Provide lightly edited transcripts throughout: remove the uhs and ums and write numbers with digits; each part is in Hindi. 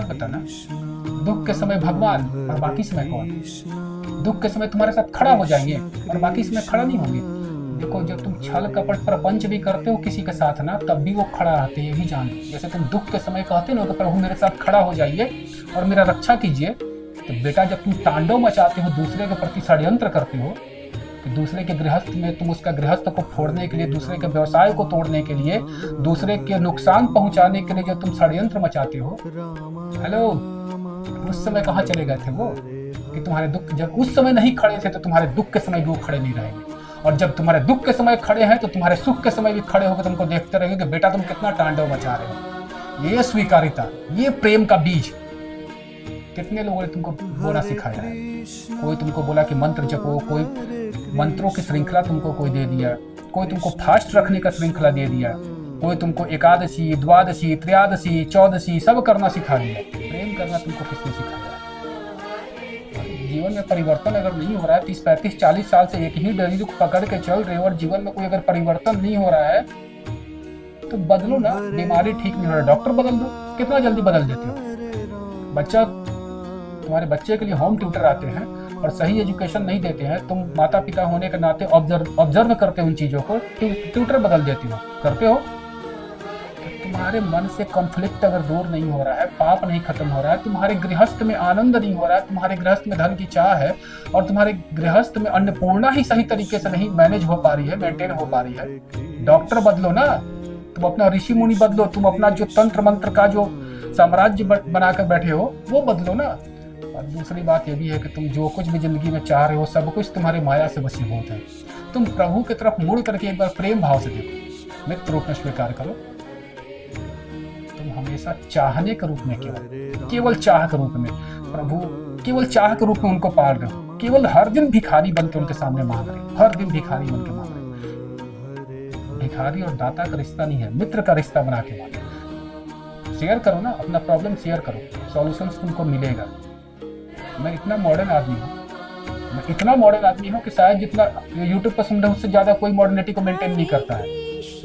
बात बताना, दुख के समय भगवान और बाकी समय कौन? दुख के समय तुम्हारे साथ खड़ा हो जाएंगे और बाकी समय खड़ा नहीं होंगे। देखो, जब तुम छल कपट प्रपंच भी करते हो किसी के साथ ना, तब भी वो खड़ा रहते हैं, ये भी जान लो। जैसे तुम दुख के समय कहते हो तो प्रभु मेरे साथ खड़ा हो जाइए और मेरा रक्षा कीजिए, तो बेटा जब तुम तांडव मचाते हो, दूसरे के प्रति षड्यंत्र करते हो, कि दूसरे के गृहस्थ में तुम उसका गृहस्थ को फोड़ने के लिए, दूसरे के व्यवसाय को तोड़ने के लिए, दूसरे के नुकसान पहुंचाने के लिए जब तुम षड्यंत्र मचाते हो, हेलो, उस समय कहाँ चले गए थे वो? कि तुम्हारे दुख, जब उस समय नहीं खड़े थे तो तुम्हारे दुख के समय भी वो खड़े नहीं रहेंगे, और जब तुम्हारे दुख के समय खड़े हैं तो तुम्हारे सुख के समय भी खड़े होकर तुमको देखते रहेंगे कि बेटा तुम कितना तांडव मचा रहे हो। ये स्वीकारिता, ये प्रेम का बीज। कितने लोगों ने तुमको बोला सिखाया है? कोई तुमको बोला कि मंत्र जपो, कोई मंत्रों की श्रृंखला तुमको कोई दे दिया, कोई तुमको फास्ट रखने का श्रृंखला दे दिया, कोई तुमको एकादशी, द्वादशी, त्रयोदशी, चौदशी सब करना सिखा दिया। प्रेम करना तुमको किसने सिखाया? जीवन में परिवर्तन अगर नहीं हो रहा है, 30, 35, 40 साल से एक ही डरी को पकड़ के चल रहे हो और जीवन में कोई अगर परिवर्तन नहीं हो रहा है तो बदलो ना। बीमारी ठीक नहीं हो रहा, डॉक्टर बदल दो। कितना जल्दी बदल देते हो? बच्चा, तुम्हारे बच्चे के लिए होम ट्यूटर आते हैं और सही एजुकेशन नहीं देते हैं, तुम माता पिता होने के नाते ऑब्जर्व करते हो उन चीजों को, ट्यूटर बदल देती हो, करते हो। तुम्हारे मन से कॉन्फ्लिक्ट अगर दूर नहीं हो रहा है, पाप नहीं खत्म हो रहा है, तुम्हारे गृहस्थ में आनंद नहीं हो रहा है, तुम्हारे गृहस्थ में धन की चाह है और तुम्हारे गृहस्थ में अन्नपूर्णा ही सही तरीके से नहीं मैनेज हो पा रही है, मेंटेन हो पा रही है, डॉक्टर बदलो ना। तुम अपना ऋषि मुनि बदलो, तुम अपना जो तंत्र मंत्र का जो साम्राज्य बनाकर बैठे हो वो बदलो ना। और दूसरी बात ये भी है कि तुम जो कुछ भी जिंदगी में चाह रहे हो सब कुछ तुम्हारे माया से वशीभूत है। तुम प्रभु की तरफ मुड़ करके एक बार प्रेम भाव से देखो, मित्र रूप में स्वीकार करो। तुम हमेशा चाहने के रूप में, केवल चाह के रूप में प्रभु, केवल चाह के रूप में उनको पाल रहे हो, केवल हर दिन भिखारी बन के उनके सामने मांग रहे हो, हर दिन भिखारी बन के मांग रहे हो। भिखारी और दाता का रिश्ता नहीं है, मित्र का रिश्ता बना के मांगो। शेयर करो ना, अपना प्रॉब्लम शेयर करो, सॉल्यूशंस तुमको मिलेगा। मैं इतना मॉडर्न आदमी हूँ कि शायद जितना यूट्यूब पर सुन रहे उससे ज्यादा कोई मॉडर्निटी को मेंटेन नहीं करता है।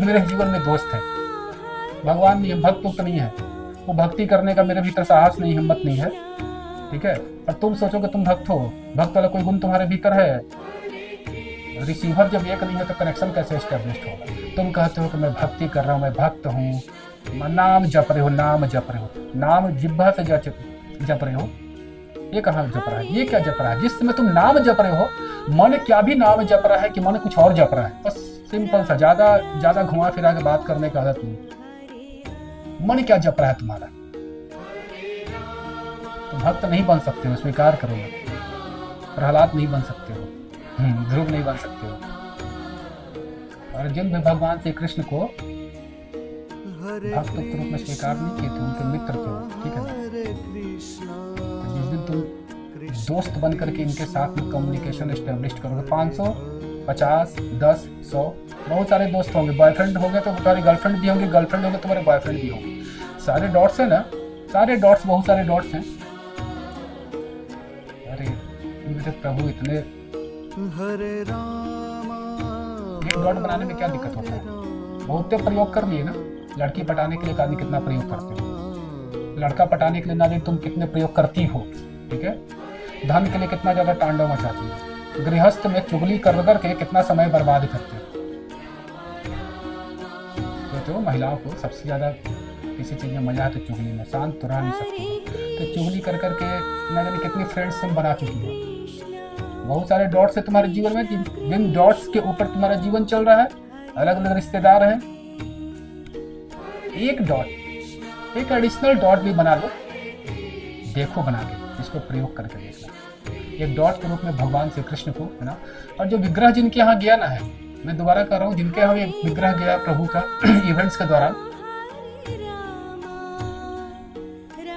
मेरे जीवन में दोस्त है, भगवान नहीं है, भक्त तो नहीं है, वो भक्ति करने का मेरे भीतर साहस नहीं, हिम्मत नहीं है, ठीक है। और तुम सोचो कि तुम भक्त हो, भक्त वाला कोई गुण तुम्हारे भीतर है। रिसीवर जब एक नहीं है तो कनेक्शन कैसे एस्टेब्लिश होगा? तुम कहते हो कि मैं भक्ति कर रहा हूँ, मैं भक्त हूँ, नाम जप रहे हो, नाम जिह्वा से जप रहे हो, ये कहाँ जप रहा है? ये क्या जप रहा है? जिस समय तुम नाम जप रहे हो, मन क्या भी नाम जप रहा है कि मन कुछ और जप रहा है? बस सिंपल सा, ज्यादा घुमा फिरा के बात करने का आदत नहीं। मन क्या जप रहा है तुम्हारा? तुम भक्त नहीं बन सकते हो, स्वीकार करो ना। प्रहलाद नहीं बन सकते हो, ध्रुव नहीं बन सकते हो। और जिन भी भगवान श्री कृष्ण को भक्त के रूप में स्वीकार नहीं किए थे, उनके मित्र थे, ठीक है ना। जिस दिन तुम दोस्त बन करके इनके साथ में कम्युनिकेशन एस्टेब्लिश करोगे, 500, 50, 10, 100, बहुत सारे दोस्त होंगे। बॉयफ्रेंड होंगे तो तुम्हारी गर्लफ्रेंड भी होंगे, गर्लफ्रेंड होंगे तुम्हारे बॉयफ्रेंड भी होंगे। सारे डॉट्स हैं ना, सारे डॉट्स, बहुत सारे डॉट्स हैं। अरे मेरे प्रभु, इतने एक डॉट बनाने में क्या दिक्कत होता है? बहुत प्रयोग कर लिए ना। लड़की पटाने के लिए आदमी कितना प्रयोग करते हो, लड़का पटाने के लिए ना तुम कितने प्रयोग करती हो, ठीक है। धन के लिए कितना ज्यादा तांडव मचाती हो, गृहस्थ में चुगली कर करके कितना समय बर्बाद करते हो। तो महिलाओं को सबसे ज्यादा किसी चीज में मजा है तो चुगली में, शांत तो रह नहीं सकती, तो चुगली कर करके न जाने कितनी फ्रेंड्स तुम बना चुकी हो। बहुत सारे डॉट्स है तुम्हारे जीवन में, जिन डॉट्स के ऊपर तुम्हारा जीवन चल रहा है, अलग अलग रिश्तेदार हैं। एक डॉट, एक एडिशनल डॉट भी बना लो, देखो बना के, इसको प्रयोग करके देखना। एक डॉट के रूप में भगवान श्री कृष्ण को, है ना। और जो विग्रह जिनके यहाँ गया ना है, मैं दोबारा कर रहा हूँ, जिनके यहाँ विग्रह गया प्रभु का इवेंट्स के दौरान,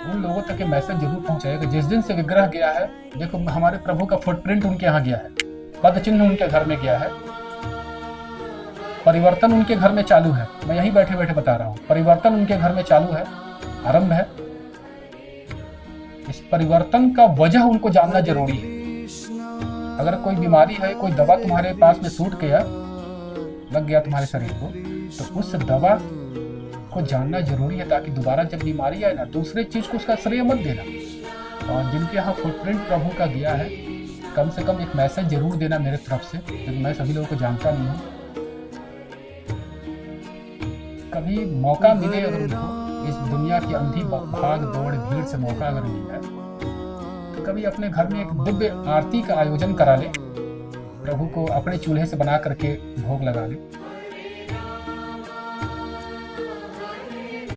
उन लोगों तक ये मैसेज जरूर पहुंचाएगा। जिस दिन से विग्रह गया है, देखो हमारे प्रभु का फुटप्रिंट उनके यहाँ गया है, पद चिन्ह उनके घर में गया है, परिवर्तन उनके घर में चालू है। मैं यहीं बैठे बैठे बता रहा हूँ, परिवर्तन उनके घर में चालू है, आरंभ है। इस परिवर्तन का वजह उनको जानना जरूरी है। अगर कोई बीमारी है, कोई दवा तुम्हारे पास में सूट किया, लग गया तुम्हारे शरीर को, तो उस दवा को जानना जरूरी है, ताकि दोबारा जब बीमारी आए ना, दूसरे चीज को उसका श्रेय मत देना। और जिनके यहाँ फुटप्रिंट प्रभु का गया है, कम से कम एक मैसेज जरूर देना मेरे तरफ से, क्योंकि मैं सभी लोगों को जानता नहीं हूँ। कभी मौका मिले अगर उनको, इस दुनिया की अंधी भाग दौड़ भीड़ से मौका अगर मिल जाए, तो कभी अपने घर में एक दिव्य आरती का आयोजन करा ले, प्रभु को अपने चूल्हे से बना करके भोग लगा ले।